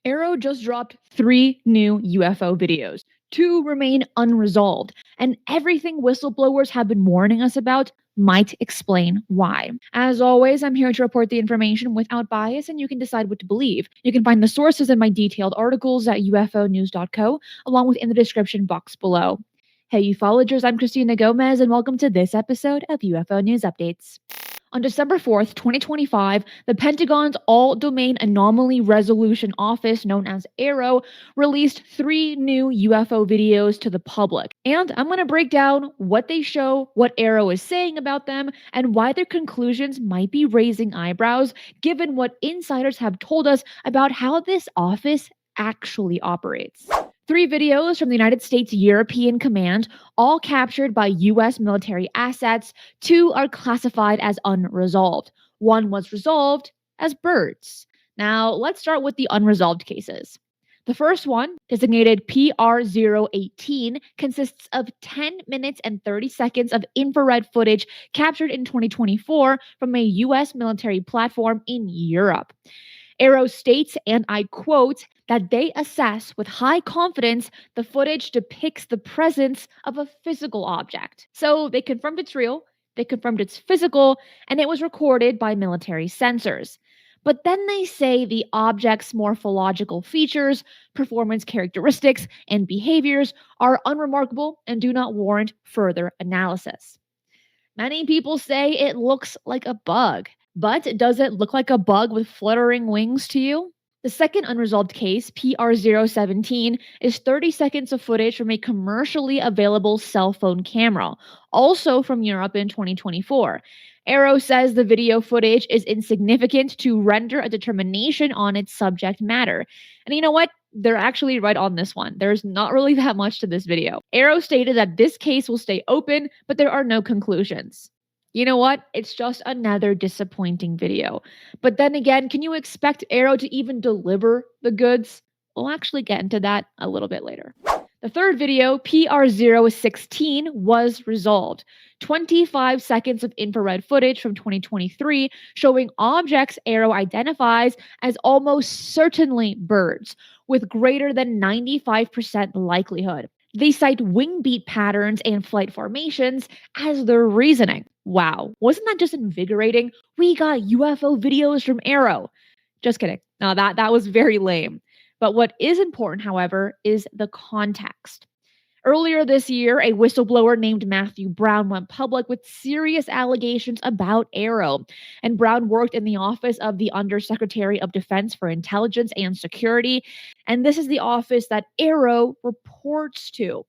AARO just dropped 3 new UFO videos. 2 remain unresolved, and everything whistleblowers have been warning us about might explain why. As always, I'm here to report the information without bias, and you can decide what to believe. You can find the sources in my detailed articles at ufonews.co, along with in the description box below. Hey ufologers, I'm Cristina Gomez, and welcome to this episode of UFO News Updates. On December 4th, 2025, the Pentagon's All-Domain Anomaly Resolution Office, known as AARO, released 3 new UFO videos to the public. And I'm going to break down what they show, what AARO is saying about them, and why their conclusions might be raising eyebrows, given what insiders have told us about how this office actually operates. 3 videos from the United States European Command, all captured by U.S. military assets. 2 are classified as unresolved. 1 was resolved as birds. Now, let's start with the unresolved cases. The first one, designated PR018, consists of 10 minutes and 30 seconds of infrared footage captured in 2024 from a U.S. military platform in Europe. AARO states, and I quote, that they assess with high confidence the footage depicts the presence of a physical object. So they confirmed it's real, they confirmed it's physical, and it was recorded by military sensors. But then they say the object's morphological features, performance characteristics, and behaviors are unremarkable and do not warrant further analysis. Many people say it looks like a bug. But does it look like a bug with fluttering wings to you? The second unresolved case, PR017, is 30 seconds of footage from a commercially available cell phone camera, also from Europe in 2024. AARO says the video footage is insignificant to render a determination on its subject matter. And you know what? They're actually right on this one. There's not really that much to this video. AARO stated that this case will stay open, but there are no conclusions. You know what? It's just another disappointing video. But then again, can you expect AARO to even deliver the goods? We'll actually get into that a little bit later. The third video, PR016, was resolved. 25 seconds of infrared footage from 2023 showing objects AARO identifies as almost certainly birds, with greater than 95% likelihood. They cite wing beat patterns and flight formations as their reasoning. Wow, wasn't that just invigorating? We got UFO videos from AARO. Just kidding. No, that was very lame. But what is important, however, is the context. Earlier this year, a whistleblower named Matthew Brown went public with serious allegations about AARO. And Brown worked in the office of the Undersecretary of Defense for Intelligence and Security. And this is the office that AARO reports to.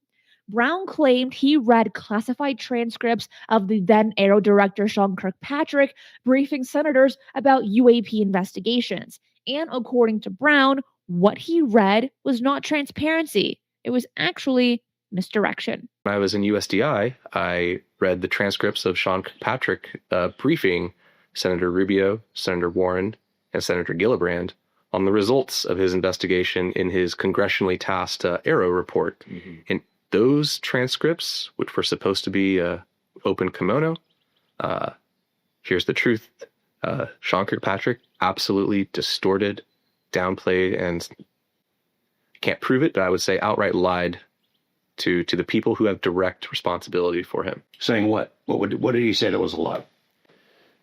Brown claimed he read classified transcripts of the then AARO director Sean Kirkpatrick briefing senators about UAP investigations. And according to Brown, what he read was not transparency. It was actually misdirection. When I was in USDI, I read the transcripts of Sean Kirkpatrick briefing Senator Rubio, Senator Warren, and Senator Gillibrand on the results of his investigation in his congressionally tasked AARO report. Mm-hmm. And those transcripts, which were supposed to be open kimono, here's the truth. Sean Kirkpatrick absolutely distorted, downplayed, and can't prove it, but I would say outright lied to the people who have direct responsibility for him. Saying what? What did he say that was a lie?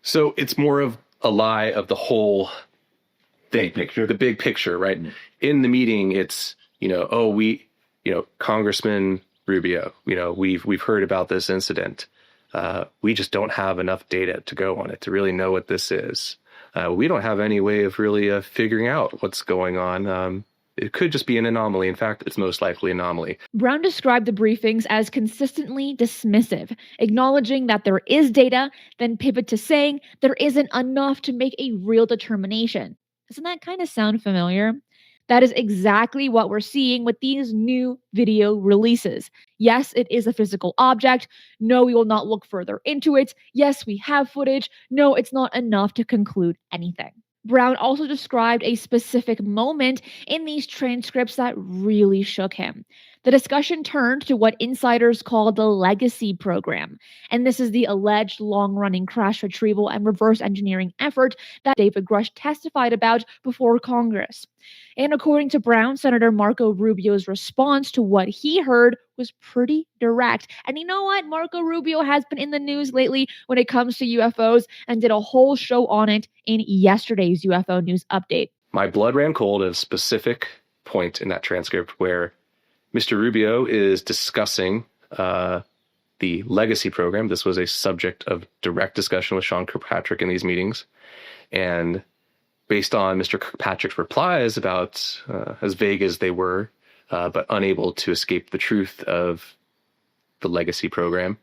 So it's more of a lie of the whole thing. Big picture? The big picture, right? Mm-hmm. In the meeting, it's, Congressman Rubio, we've heard about this incident. We just don't have enough data to go on it to really know what this is. We don't have any way of really figuring out what's going on. It could just be an anomaly. In fact, it's most likely an anomaly. Brown described the briefings as consistently dismissive, acknowledging that there is data, then pivot to saying there isn't enough to make a real determination. Doesn't that kind of sound familiar? That is exactly what we're seeing with these new video releases. Yes, it is a physical object. No, we will not look further into it. Yes, we have footage. No, it's not enough to conclude anything. Brown also described a specific moment in these transcripts that really shook him. The discussion turned to what insiders call the legacy program, and this is the alleged long-running crash retrieval and reverse engineering effort that David Grush testified about before Congress. And according to Brown, Senator Marco Rubio's response to what he heard was pretty direct. And you know what? Marco Rubio has been in the news lately when it comes to UFOs and did a whole show on it in yesterday's UFO News Update. My blood ran cold at a specific point in that transcript where Mr. Rubio is discussing the legacy program. This was a subject of direct discussion with Sean Kirkpatrick in these meetings. And based on Mr. Kirkpatrick's replies about as vague as they were, but unable to escape the truth of the legacy program,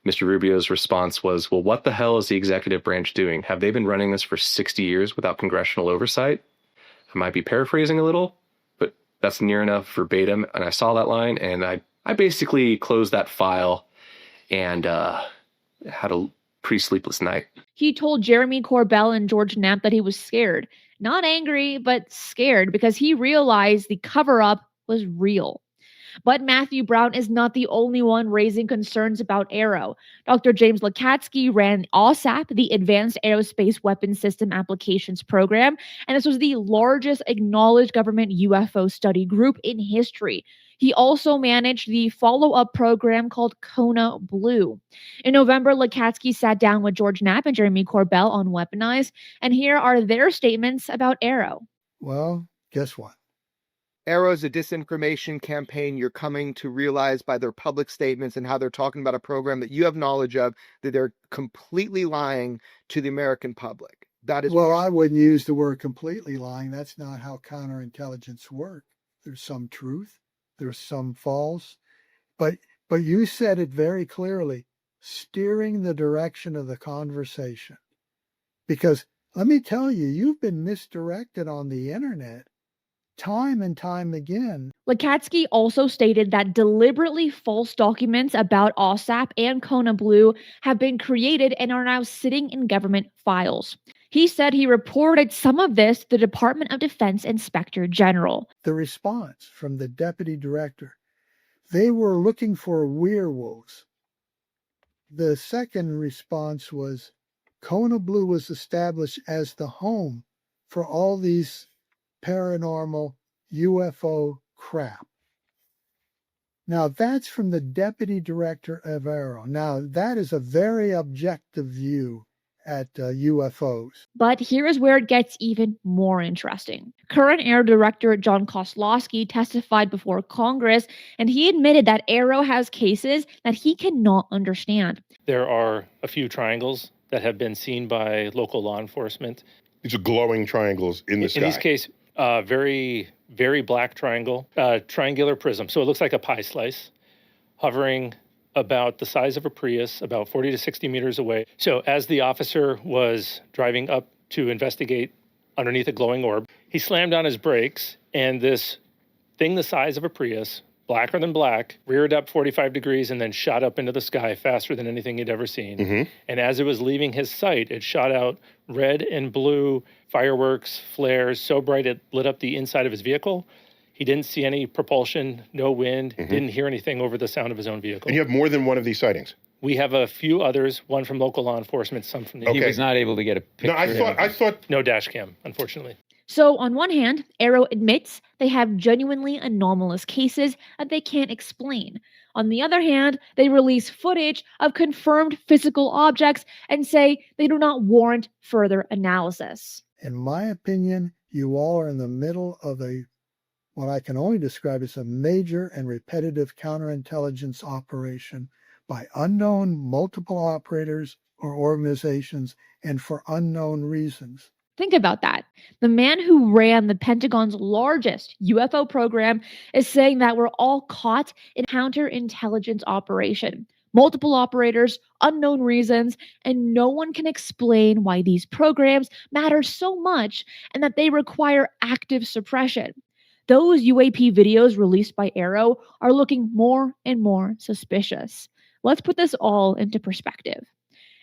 Mr. Rubio's response was, well, what the hell is the executive branch doing? Have they been running this for 60 years without congressional oversight? I might be paraphrasing a little, but that's near enough verbatim. And I saw that line, and I basically closed that file and had a pretty sleepless night. He told Jeremy Corbell and George Knapp that he was scared. Not angry, but scared because he realized the cover-up was real. But Matthew Brown is not the only one raising concerns about AARO. Dr. James Lacatski ran AAWSAP, the Advanced Aerospace Weapons System Applications Program, and this was the largest acknowledged government UFO study group in history. He also managed the follow-up program called Kona Blue. In November, Lacatski sat down with George Knapp and Jeremy Corbell on Weaponized, and here are their statements about AARO. Well, guess what? AARO is a disinformation campaign you're coming to realize by their public statements and how they're talking about a program that you have knowledge of, that they're completely lying to the American public. That is Well, I wouldn't use the word completely lying. That's not how counterintelligence works. There's some truth, there's some false, but you said it very clearly, steering the direction of the conversation. Because let me tell you, you've been misdirected on the internet time and time again. Lacatski also stated that deliberately false documents about AAWSAP and Kona Blue have been created and are now sitting in government files. He said he reported some of this to the Department of Defense Inspector General. The response from the deputy director, they were looking for werewolves. The second response was, Kona Blue was established as the home for all these paranormal UFO crap. Now, that's from the deputy director of AARO. Now, that is a very objective view at UFOs. But here is where it gets even more interesting. Current AARO Director John Koslowski testified before Congress, and he admitted that AARO has cases that he cannot understand. There are a few triangles that have been seen by local law enforcement. These are glowing triangles in the sky. In this case, very, very black triangle, triangular prism. So it looks like a pie slice, hovering about the size of a Prius, about 40 to 60 meters away. So as the officer was driving up to investigate underneath a glowing orb, he slammed on his brakes, and this thing the size of a Prius, blacker than black, reared up 45 degrees and then shot up into the sky faster than anything he'd ever seen. Mm-hmm. And as it was leaving his sight, it shot out red and blue fireworks, flares, so bright it lit up the inside of his vehicle. He didn't see any propulsion, no wind, didn't hear anything over the sound of his own vehicle. And you have more than one of these sightings? We have a few others, one from local law enforcement, some from the... Okay. He was not able to get a picture. No, I thought... No dash cam, unfortunately. So on one hand, AARO admits they have genuinely anomalous cases that they can't explain. On the other hand, they release footage of confirmed physical objects and say they do not warrant further analysis. In my opinion, you all are in the middle of what I can only describe as a major and repetitive counterintelligence operation by unknown multiple operators or organizations and for unknown reasons. Think about that. The man who ran the Pentagon's largest UFO program is saying that we're all caught in counterintelligence operation. Multiple operators, unknown reasons, and no one can explain why these programs matter so much and that they require active suppression. Those UAP videos released by AARO are looking more and more suspicious. Let's put this all into perspective.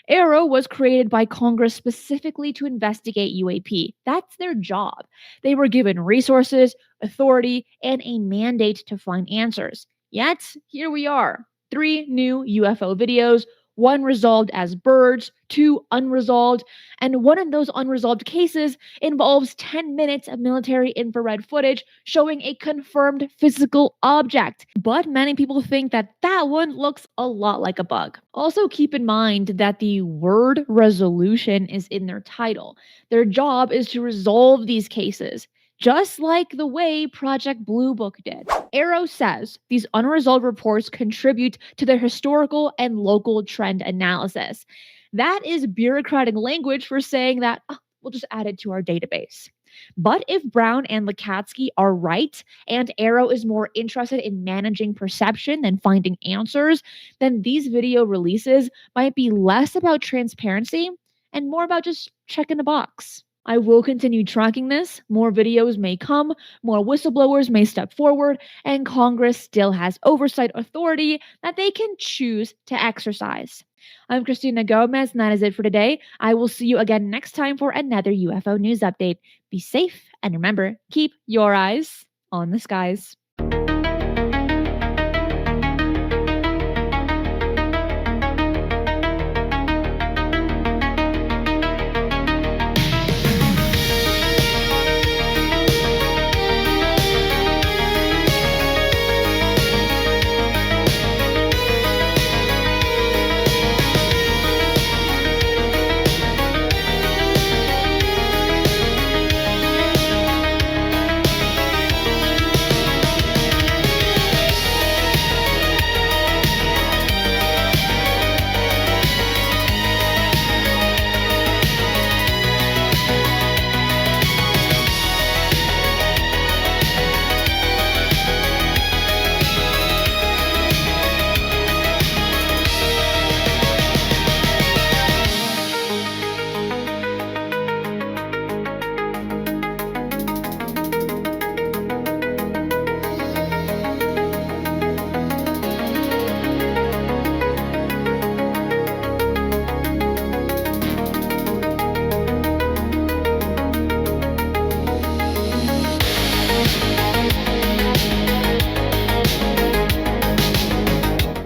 AARO was created by Congress specifically to investigate UAP. That's their job. They were given resources, authority, and a mandate to find answers. Yet, here we are. 3 new UFO videos, 1 resolved as birds, 2 unresolved, and one of those unresolved cases involves 10 minutes of military infrared footage showing a confirmed physical object. But many people think that that one looks a lot like a bug. Also keep in mind that the word resolution is in their title. Their job is to resolve these cases, just like the way Project Blue Book did. AARO says these unresolved reports contribute to their historical and local trend analysis. That is bureaucratic language for saying that we'll just add it to our database. But if Brown and Lacatski are right, and AARO is more interested in managing perception than finding answers, then these video releases might be less about transparency and more about just checking a box. I will continue tracking this. More videos may come, more whistleblowers may step forward, and Congress still has oversight authority that they can choose to exercise. I'm Cristina Gomez, and that is it for today. I will see you again next time for another UFO news update. Be safe, and remember, keep your eyes on the skies.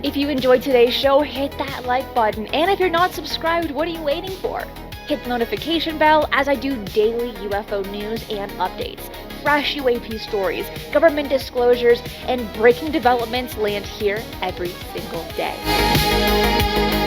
If you enjoyed today's show, hit that like button. And if you're not subscribed, what are you waiting for? Hit the notification bell as I do daily UFO news and updates. Fresh UAP stories, government disclosures, and breaking developments land here every single day.